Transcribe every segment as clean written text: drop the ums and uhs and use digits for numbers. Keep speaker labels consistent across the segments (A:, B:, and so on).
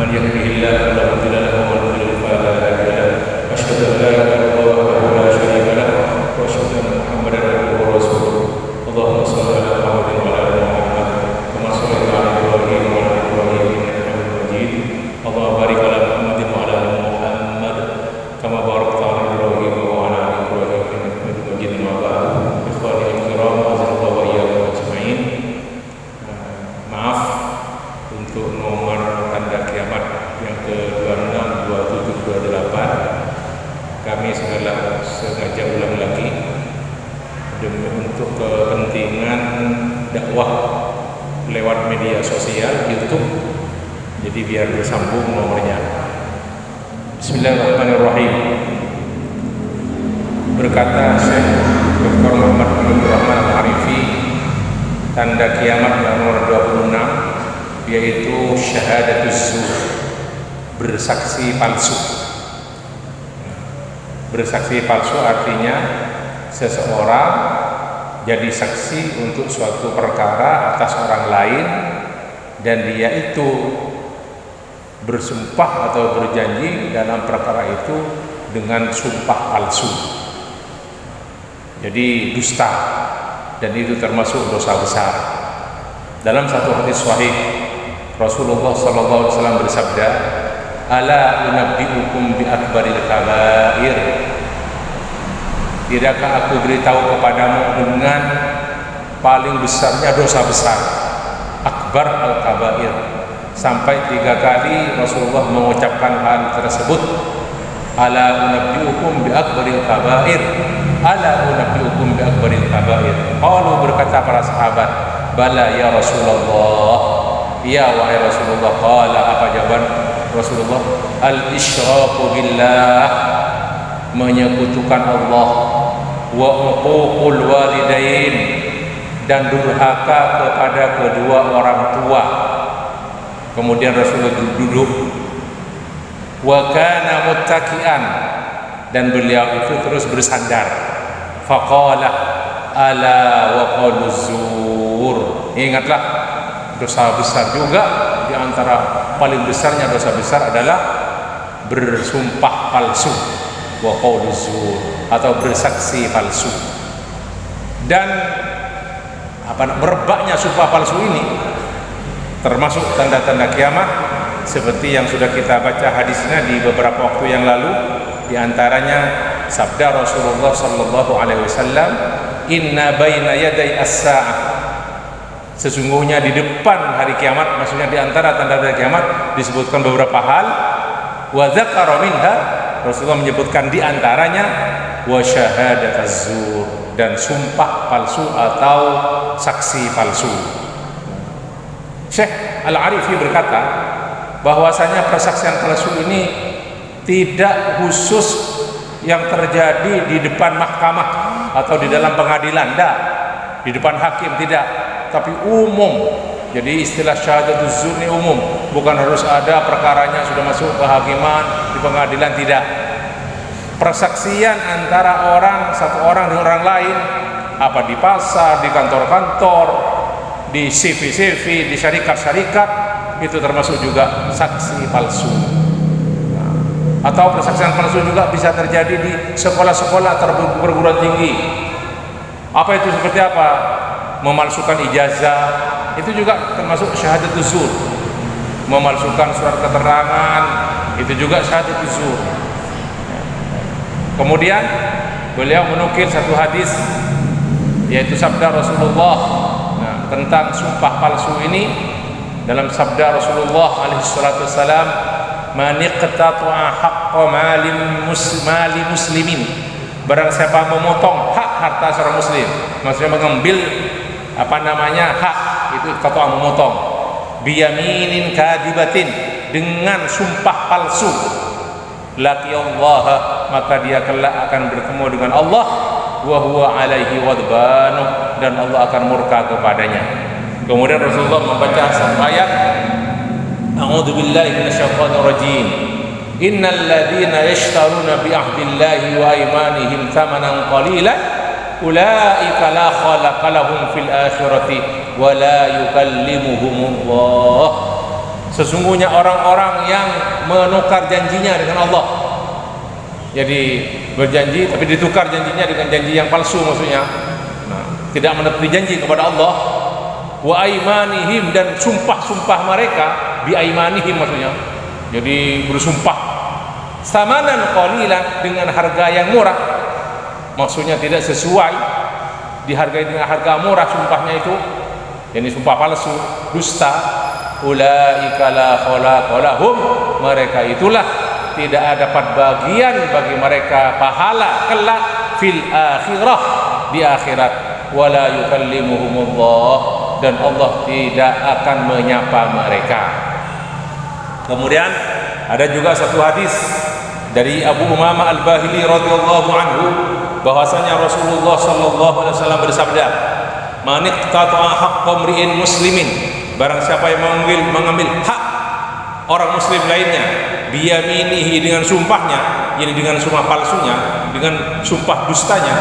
A: من يهده الله فلا مضل له ومن يضلل فلا هادي له أشهد أن لا إله إلا الله وحده لا شريك له وأشهد أن محمدا عبده ورسوله اللهم صل على محمد وعلى آل محمد كما صليت على إبراهيم وعلى آل إبراهيم إنك حميد مجيد اللهم بارك على محمد وعلى آل محمد كما باركت على إبراهيم وعلى آل إبراهيم إنك حميد مجيد أما بعد إخواني الكرام أعزكم الله وإياكم أجمعين. Maaf untuk nomor tanda kiamat yang ke-26, 27, 28 kami sengaja ulang lagi demi untuk kepentingan dakwah lewat media sosial YouTube, jadi biar bersambung nomornya. Bismillahirrahmanirrahim. Berkata Syekh Dr. Muhammad bin Rahman Al-Arifi, tanda kiamat yang nomor 26 yaitu syahadatuz zur, bersaksi palsu. Bersaksi palsu artinya seseorang jadi saksi untuk suatu perkara atas orang lain dan dia itu bersumpah atau berjanji dalam perkara itu dengan sumpah palsu. Jadi dusta, dan itu termasuk dosa besar. Dalam satu hadis sahih Rasulullah sallallahu alaihi wasallam bersabda, "Ala unabbiukum bi akbaril kabair." Tidakkah aku beritahu kepadamu dengan paling besarnya dosa besar? Akbar al-kabair. Sampai 3 kali Rasulullah mengucapkan hal tersebut. Ala unabbiukum bi akbaril kabair. Ala unabbiukum bi akbaril kabair. Qalu, berkata para sahabat, bala ya Rasulullah. Ya wahai Rasulullah. Qala, apa jawaban Rasulullah? Al-isyraku billah, menyekutukan Allah, wa uququl walidain, dan durhaka kepada kedua orang tua. Kemudian Rasulullah duduk, wa kana muttaqian, dan beliau itu terus bersandar. Faqala ala wa qauluz zur. Ingatlah, dosa besar juga, di antara paling besarnya dosa besar adalah bersumpah palsu, wa qauluz zur, atau bersaksi palsu. Dan merebaknya sumpah palsu ini termasuk tanda-tanda kiamat, seperti yang sudah kita baca hadisnya di beberapa waktu yang lalu. Di antaranya sabda Rasulullah sallallahu alaihi wasallam, inna baina yaday as-sa'ah, sesungguhnya di depan hari kiamat, maksudnya di antara tanda-tanda kiamat disebutkan beberapa hal. Wa dzakara minha, Rasulullah menyebutkan di antaranya wa syahadatuz zur, dan sumpah palsu atau saksi palsu. Syekh Al-Arifi berkata bahwasanya persaksian palsu ini tidak khusus yang terjadi di depan mahkamah atau di dalam pengadilan, di depan hakim, tidak, tapi umum. Jadi istilah syahadatuz zur ini umum, bukan harus ada perkaranya sudah masuk ke hakiman, di pengadilan, tidak. Persaksian antara satu orang dengan orang lain, apa di pasar, di kantor-kantor, di CV-CV, di syarikat-syarikat, itu termasuk juga saksi palsu. Atau persaksian palsu juga bisa terjadi di sekolah-sekolah perguruan tinggi. Apa itu, seperti apa? Memalsukan ijazah, itu juga termasuk syahadatuz zur. Memalsukan surat keterangan, itu juga syahadatuz zur. Kemudian beliau menukil satu hadis, yaitu sabda Rasulullah tentang sumpah palsu ini. Dalam sabda Rasulullah alaihi salatu wassalam, man iqtata'a haqqa mali muslimin, barang siapa memotong hak harta seorang muslim, maksudnya mengambil hak, itu kata memotong, biyaminin kadibatin, dengan sumpah palsu, laqi Allah, maka dia kelak akan bertemu dengan Allah, wa huwa alaihi wadbanu, dan Allah akan murka kepadanya. Kemudian Rasulullah membaca satu ayat, a'udzu billahi minasyaitonir rajim, innal ladzina yashtaruna bi ahdillahi wa aymanihim thamanan qalilan ulaika la khalaqa lahum fil akhirati wa la yukallimuhumullah. Sesungguhnya orang-orang yang menukar janjinya dengan Allah, jadi berjanji tapi ditukar janjinya dengan janji yang palsu, maksudnya tidak menepati janji kepada Allah. Wa aimanihim, dan sumpah-sumpah mereka, bi aimanihim maksudnya, jadi bersumpah samanan qalilan, dengan harga yang murah, maksudnya tidak sesuai, dihargai dengan harga murah sumpahnya itu, ini sumpah palsu, dusta. Ulaika la khalaqa lahum, mereka itulah tidak dapat bagian bagi mereka pahala kelak fil akhirah, di akhirat. Wala yukallimuhumullah, dan Allah tidak akan menyapa mereka. Kemudian ada juga satu hadis dari Abu Umamah Al-Bahili radhiyallahu anhu, bahwasanya Rasulullah sallallahu alaihi wasallam bersabda, "Man iqtata'a haqqa mri'in muslimin," barang siapa yang mengambil hak orang muslim lainnya, biyaminihi, dengan sumpahnya, ini dengan sumpah palsunya, dengan sumpah dustanya,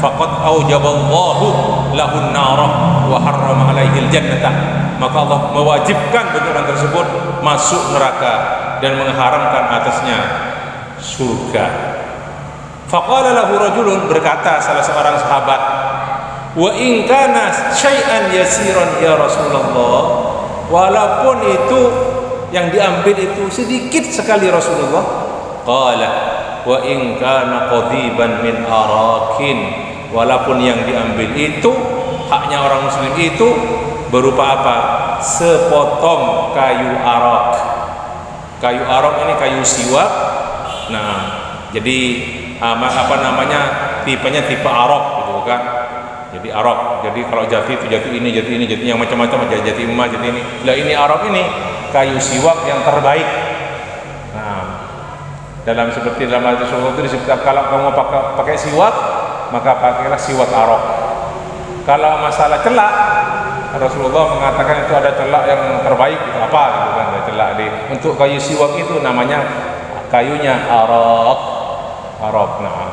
A: faqad aujaballahu lahun narah wa harrama alaihil jannata, maka Allah mewajibkan bagi orang tersebut masuk neraka dan mengharamkan atasnya surga. Faqala lahu rajulun, berkata salah seorang sahabat, wa in kana syai'an yasiran ya Rasulullah, walaupun itu yang diambil itu sedikit sekali Rasulullah. Qala wa in kana qadiban min arakin, walaupun yang diambil itu haknya orang muslim itu berupa apa? Sepotong kayu arak. Kayu arak ini kayu siwak. Nah, jadi apa namanya, tipenya tipe arak gitu kan. Jadi arak. Jadi kalau jati itu jati ini yang macam-macam, jati emas, jati ini. Lah ini arak ini kayu siwak yang terbaik. Nah, seperti dalam hadis Rasulullah itu disebutkan, kalau kamu pakai siwak, maka pakailah siwak arak. Kalau masalah celak, Rasulullah mengatakan itu ada celak yang terbaik, itu apa gitu kan, ada celak untuk kayu siwak itu namanya kayunya arak. Nah,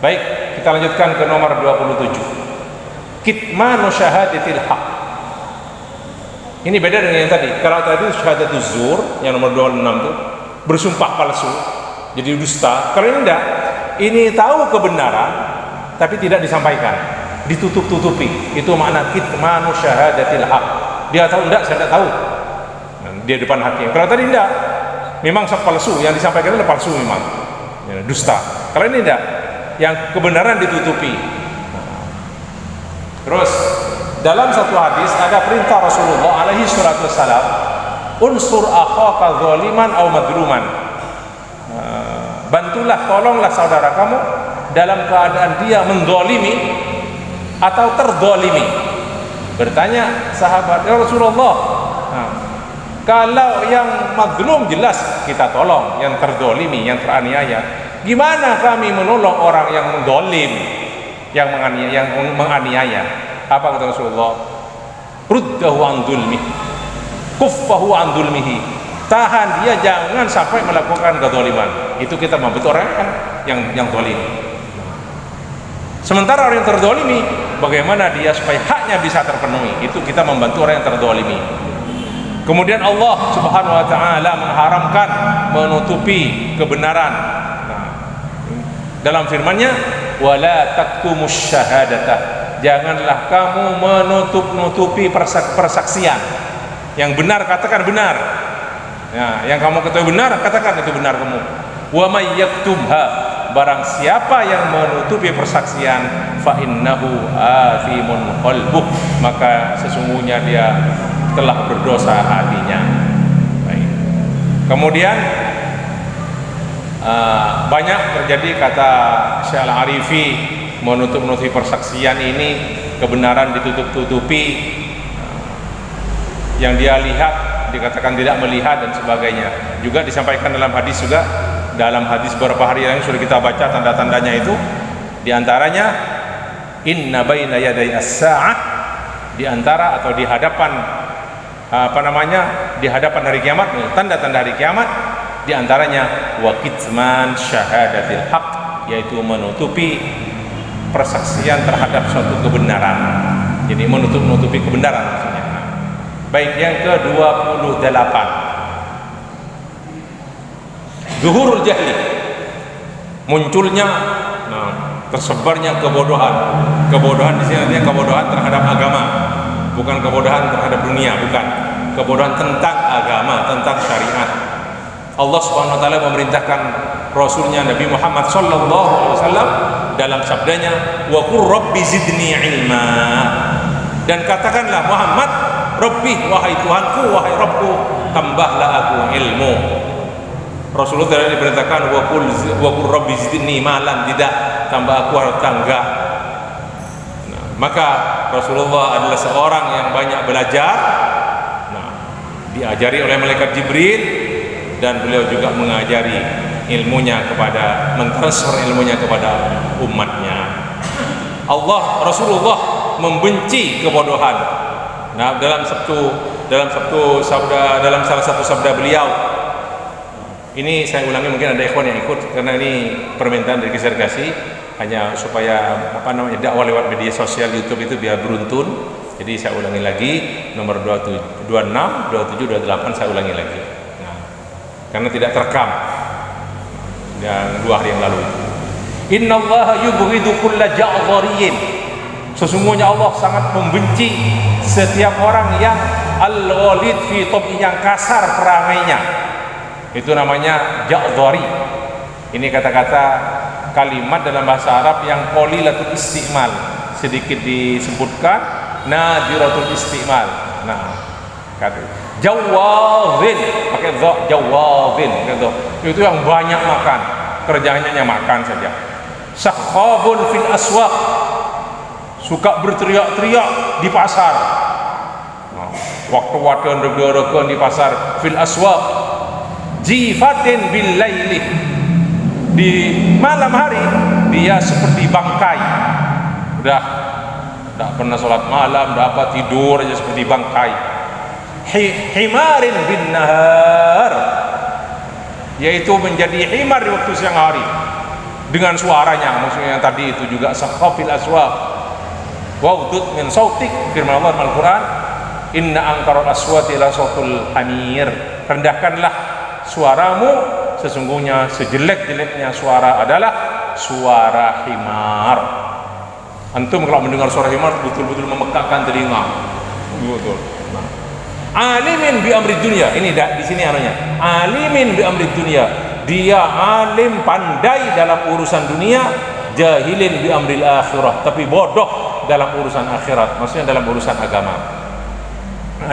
A: baik, kita lanjutkan ke nomor 27. Kitmanu syahadatil haq. Ini beda dengan yang tadi. Kalau tadi syahadatuz zur yang nomor 26 itu bersumpah palsu, jadi dusta. Kalau ini enggak, ini tahu kebenaran tapi tidak disampaikan, ditutup-tutupi. Itu makna kitmanu syahadatil haq. Dia tahu enggak, saya tidak tahu. Dia depan hakim. Kalau tadi enggak, memang palsu, yang disampaikan adalah palsu memang. Ya, dusta. Kalau ini enggak, yang kebenaran ditutupi. Terus dalam satu hadis ada perintah Rasulullah alaihi salatu wassalam, unsur akhaka zaliman aw madluman, bantulah, tolonglah saudara kamu dalam keadaan dia menzalimi atau terzalimi. Bertanya sahabat, ya Rasulullah, kalau yang mazlum jelas kita tolong, yang terzalimi, yang teraniaya, gimana kami menolong orang yang menzalim, yang menganiaya? Apa kata Rasulullah? Ruddahu an dzulmi, kuffahu an dzulmihi. Tahan dia, jangan sampai melakukan kezaliman. Itu kita membantu orang yang zalim. Sementara orang yang terzalimi, bagaimana dia supaya haknya bisa terpenuhi? Itu kita membantu orang yang terzalimi. Kemudian Allah Subhanahu wa taala mengharamkan menutupi kebenaran. Dalam firman-Nya, wala taktumus syahadata, janganlah kamu menutup-nutupi persaksian. Yang benar katakan benar. Ya, yang kamu ketahui benar katakan itu benar kamu. Wa may yaktumha, barang siapa yang menutupi persaksian, fa innahu athimun qalbuh, maka sesungguhnya dia telah berdosa hatinya. Baik. Kemudian banyak terjadi, kata Syekh Al-Arifi, menutup-nutupi persaksian ini, kebenaran ditutup-tutupi, yang dia lihat dikatakan tidak melihat dan sebagainya. Juga disampaikan dalam hadis, juga dalam hadis beberapa hari yang sudah kita baca tanda-tandanya itu, diantaranya inna baina yaday as-sa'ah, diantara atau di hadapan di hadapan hari kiamat, tanda-tanda hari kiamat, diantaranya wa kitman syahadatil haq, yaitu menutupi persaksian terhadap suatu kebenaran. Jadi menutup-nutupi kebenaran maksudnya. Baik, yang ke-28, zuhurul jahli, munculnya, tersebarnya kebodohan. Kebodohan di sini artinya kebodohan terhadap agama, bukan kebodohan terhadap dunia, bukan. Kebodohan tentang agama, tentang syariat. Allah Subhanahu wa taala memerintahkan Rasulnya Nabi Muhammad sallallahu alaihi wasallam dalam sabdanya, wa qur rabbi zidni ilma, dan katakanlah Muhammad, Rabbi, wahai Tuhanku, wahai Rabbku, tambahlah aku ilmu. Rasulullah tidak diperintahkan wa qur rabbi zidni malan, tidak, tambah aku harta, enggak. Maka Rasulullah adalah seorang yang banyak belajar, diajari oleh malaikat Jibril, dan beliau juga mengajari ilmunya kepada, mentransfer ilmunya kepada umatnya. Rasulullah membenci kebodohan. Dalam salah satu sabda beliau, ini saya ulangi, mungkin ada ikhwan yang ikut karena ini permintaan dari Kesergasi, hanya supaya dakwah lewat media sosial YouTube itu biar beruntun. Jadi saya ulangi lagi, nomor 26, 27, 28 saya ulangi lagi. Karena tidak terekam yang 2 hari yang lalu. Innallaha yubghidu kulla ja'dhariyin. Sesungguhnya Allah sangat membenci setiap orang yang al-ghalid fi tab'i, yang kasar perangainya. Itu namanya ja'dhari. Ini kata-kata kalimat dalam bahasa Arab yang qalilatul istimal, sedikit disebutkan, nadiratul istimal. Jawazin, pakai dha, jawazin, itu yang banyak makan, kerjanya hanya makan saja. Sakhabun fil aswaq, suka berteriak-teriak di pasar. Waktu-waktu regan di pasar, fil aswaq. Jifatin bil laili, di malam hari dia seperti bangkai, udah tidak pernah sholat malam, tidak apa, tidur aja seperti bangkai. Himarin bin nahar, yaitu menjadi himar di waktu siang hari dengan suaranya, maksudnya yang tadi itu juga sakhafil aswaq. Waghdud min sautik, firman Allah dalam Al-Quran, inna ankaral aswati la sautul hamir, rendahkanlah suaramu, sesungguhnya sejelek-jeleknya suara adalah suara himar. Antum kalau mendengar suara himar betul-betul memekakkan telinga, betul. Alimin bi amri dunia, ini di sini anunya, alimin bi amri dunia, dia alim pandai dalam urusan dunia, jahilin bi amril akhirah, tapi bodoh dalam urusan akhirat, maksudnya dalam urusan agama.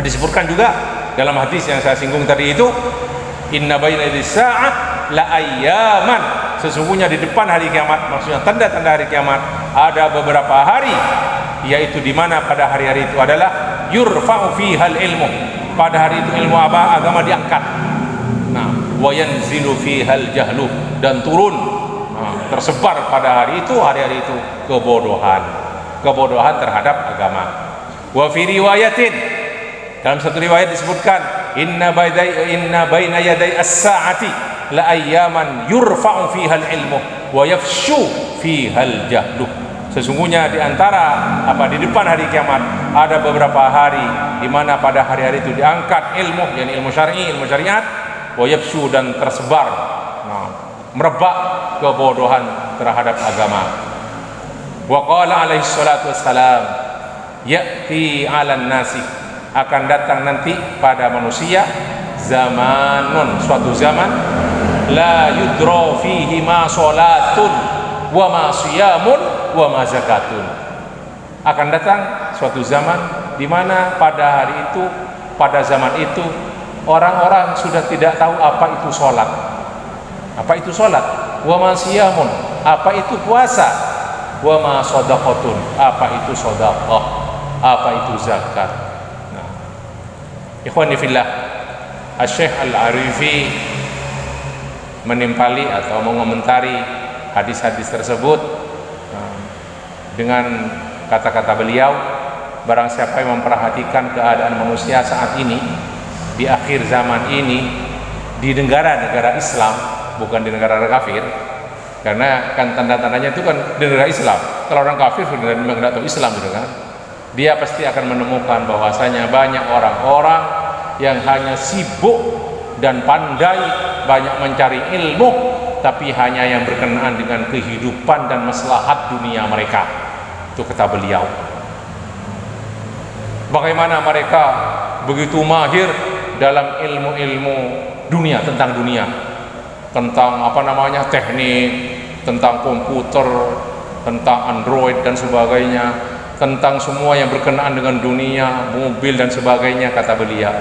A: Disebutkan juga dalam hadis yang saya singgung tadi itu, inna baina sa'ah la ayyaman, sesungguhnya di depan hari kiamat, maksudnya tanda-tanda hari kiamat, ada beberapa hari, yaitu di mana pada hari-hari itu adalah yurfa'u fihal ilmu, pada hari itu ilmu apa? Agama diangkat. Wa yanzilu fihal jahlu, dan turun, tersebar pada hari itu, hari-hari itu kebodohan terhadap agama. Wa fi riwayatin, dalam satu riwayat disebutkan, inna baina yaday as-sa'ati la ayyaman yurfa'u fihal ilmu wa yafshu fihal jahlu, sesungguhnya di antara di depan hari kiamat ada beberapa hari di mana pada hari-hari itu diangkat ilmu, yakni ilmu syar'i, ilmu syariat, wa yafshu, dan tersebar, merebak kebodohan terhadap agama. Wa qala alaihi salatu wassalam, ya'ti 'alan nasi, akan datang nanti pada manusia zamanun, suatu zaman, la yudra fihi ma salatun wa ma siyamun wa ma zakatun. Akan datang suatu zaman di mana pada hari itu, pada zaman itu, orang-orang sudah tidak tahu apa itu sholat, apa itu sholat, wa ma siyamun, apa itu puasa, wa ma shadaqatun, apa itu sedekah, apa itu zakat. Ikhwani fillah, Asy-Syaikh Al-Arifi menimpali atau mengomentari hadis-hadis tersebut dengan kata-kata beliau, barang siapa yang memperhatikan keadaan manusia saat ini, di akhir zaman ini, di negara-negara Islam, bukan di negara kafir, karena kan tanda-tandanya itu kan di negara Islam. Kalau orang kafir sudah tidak tahu Islam gitu kan, dia pasti akan menemukan bahwasanya banyak orang-orang yang hanya sibuk dan pandai, banyak mencari ilmu, tapi hanya yang berkenaan dengan kehidupan dan maslahat dunia mereka. Itu kata beliau. Bagaimana mereka begitu mahir dalam ilmu-ilmu dunia, tentang dunia, tentang teknik, tentang komputer, tentang Android dan sebagainya, tentang semua yang berkenaan dengan dunia, mobil dan sebagainya, kata beliau.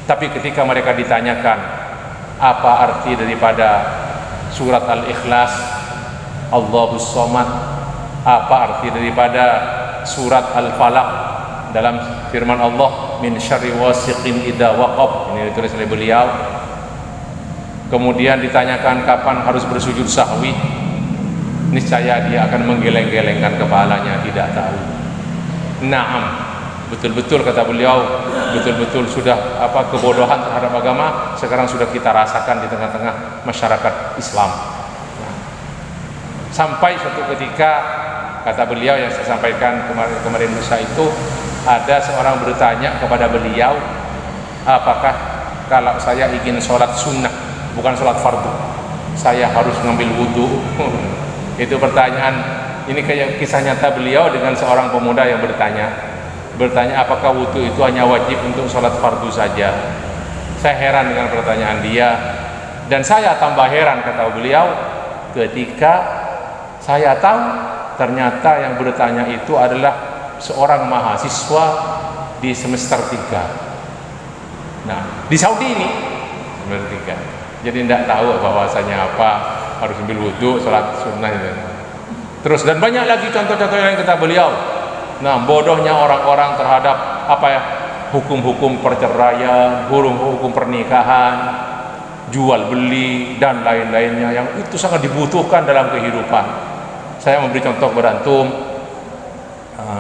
A: Tapi ketika mereka ditanyakan apa arti daripada surat Al-Ikhlas, Allahus Somad, apa arti daripada surat Al-Falaq dalam firman Allah, min syarri wasiqin idza waqab, ini ditulis oleh beliau. Kemudian ditanyakan kapan harus bersujud sahwi, niscaya dia akan menggeleng-gelengkan kepalanya, tidak tahu. Naam, betul-betul kata beliau, betul-betul sudah kebodohan terhadap agama sekarang sudah kita rasakan di tengah-tengah masyarakat Islam. Sampai suatu ketika, kata beliau yang saya sampaikan kemarin lusa itu, ada seorang bertanya kepada beliau, apakah kalau saya ingin sholat sunnah, bukan sholat fardu, saya harus ngambil wudhu? Itu pertanyaan, ini kayak kisah nyata beliau dengan seorang pemuda yang bertanya apakah wudhu itu hanya wajib untuk sholat fardu saja. Saya heran dengan pertanyaan dia, dan saya tambah heran, kata beliau, ketika saya tahu ternyata yang bertanya itu adalah seorang mahasiswa di semester 3. Nah, di Saudi ini semester 3. Jadi tidak tahu bahwasanya harus ambil wudhu, sholat sunnah itu. Terus dan banyak lagi contoh-contoh yang kata beliau. Nah, bodohnya orang-orang terhadap hukum-hukum perceraian, hukum pernikahan, jual beli dan lain-lainnya yang itu sangat dibutuhkan dalam kehidupan. Saya memberi contoh berantum,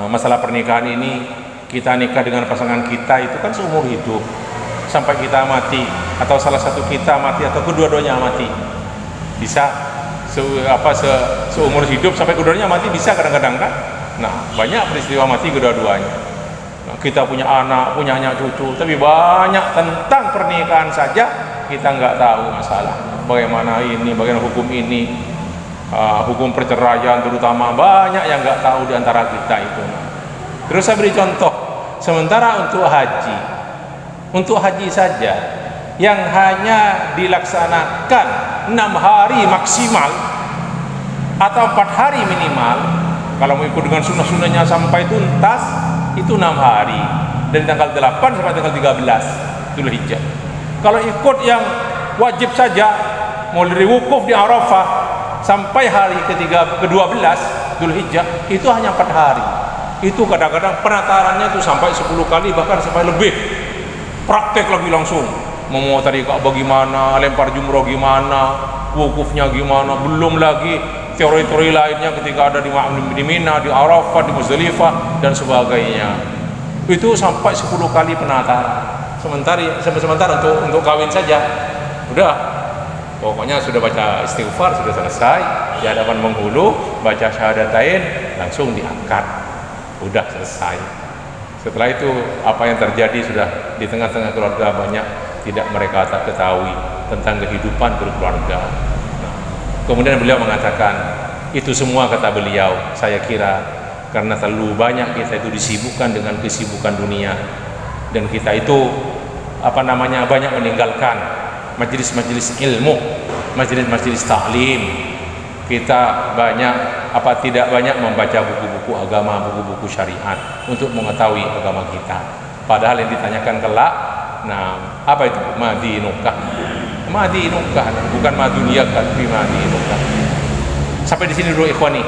A: masalah pernikahan ini, kita nikah dengan pasangan kita itu kan seumur hidup sampai kita mati, atau salah satu kita mati atau kedua-duanya mati. Bisa seumur hidup sampai kedua-duanya mati, bisa kadang-kadang kan. Nah, banyak peristiwa mati kedua-duanya. Nah, kita punya anak, punya cucu, tapi banyak tentang pernikahan saja kita nggak tahu masalah. Bagaimana hukum ini, hukum perceraian terutama, banyak yang nggak tahu di antara kita itu. Terus saya beri contoh, sementara untuk haji saja yang hanya dilaksanakan 6 hari maksimal atau 4 hari minimal, kalau mau ikut dengan sunnah-sunnahnya sampai tuntas itu 6 hari, dari tanggal 8 sampai tanggal 13 Dzulhijjah. Kalau ikut yang wajib saja, mulai dari wukuf di Arafah sampai hari ke-12 Dzulhijjah, itu hanya 4 hari. Itu kadang-kadang penatarannya itu sampai 10 kali, bahkan sampai lebih. Praktek lagi langsung, mau tadi Ka'bah gimana, lempar jumroh gimana, wukufnya gimana, belum lagi teori-teori lainnya ketika ada di Mina, di Arafah, di Muzdalifah dan sebagainya. Itu sampai 10 kali penataran. Sementara untuk kawin saja udah, pokoknya sudah baca istighfar, sudah selesai di hadapan penghulu, baca syahadatain, langsung diangkat, udah selesai. Setelah itu apa yang terjadi sudah di tengah-tengah keluarga banyak tidak mereka ketahui tentang kehidupan berkeluarga. Nah, kemudian beliau mengatakan, itu semua kata beliau, saya kira karena terlalu banyak kita itu disibukkan dengan kesibukan dunia, dan kita itu banyak meninggalkan majelis-majelis ilmu, majelis-majelis ta'lim. Kita tidak banyak membaca buku-buku agama, buku-buku syariat untuk mengetahui agama kita. Padahal yang ditanyakan kelak, apa itu madinukah? Madinukah, bukan madunia, tapi madinukah. Sampai di sini dulu ikhwani.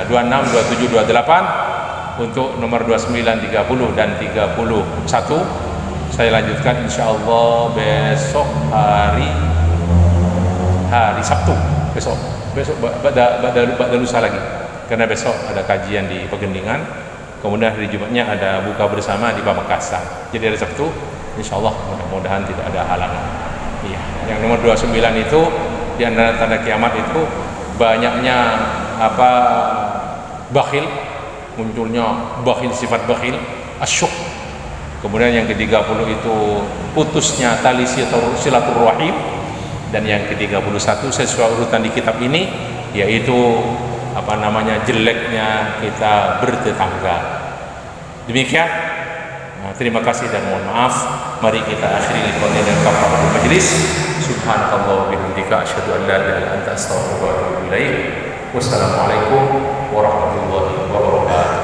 A: 26, 27, 28 untuk nomor 29, 30 dan 31. Saya lanjutkan insyaallah besok hari Sabtu. Besok pada lusa lagi, karena besok ada kajian di Pegendingan, kemudian hari Jumatnya ada buka bersama di Pamekasan. Jadi hari Sabtu insyaallah mudah-mudahan tidak ada halangan. Iya, yang nomor 29 itu di antara tanda kiamat itu banyaknya bakhil, munculnya bakhil, sifat bakhil, asyuk. Kemudian yang ke-30 itu putusnya tali silaturahim. Dan yang ke-31 sesuai urutan di kitab ini, yaitu jeleknya kita bertetangga. Demikian. Terima kasih dan mohon maaf. Mari kita akhiri qawli dan kafaratul majlis. Subhanakallah wa bihamdika asyhadu an la ilaha illa anta astaghfiruka wa atubu ilaik. Wassalamualaikum warahmatullahi wabarakatuh.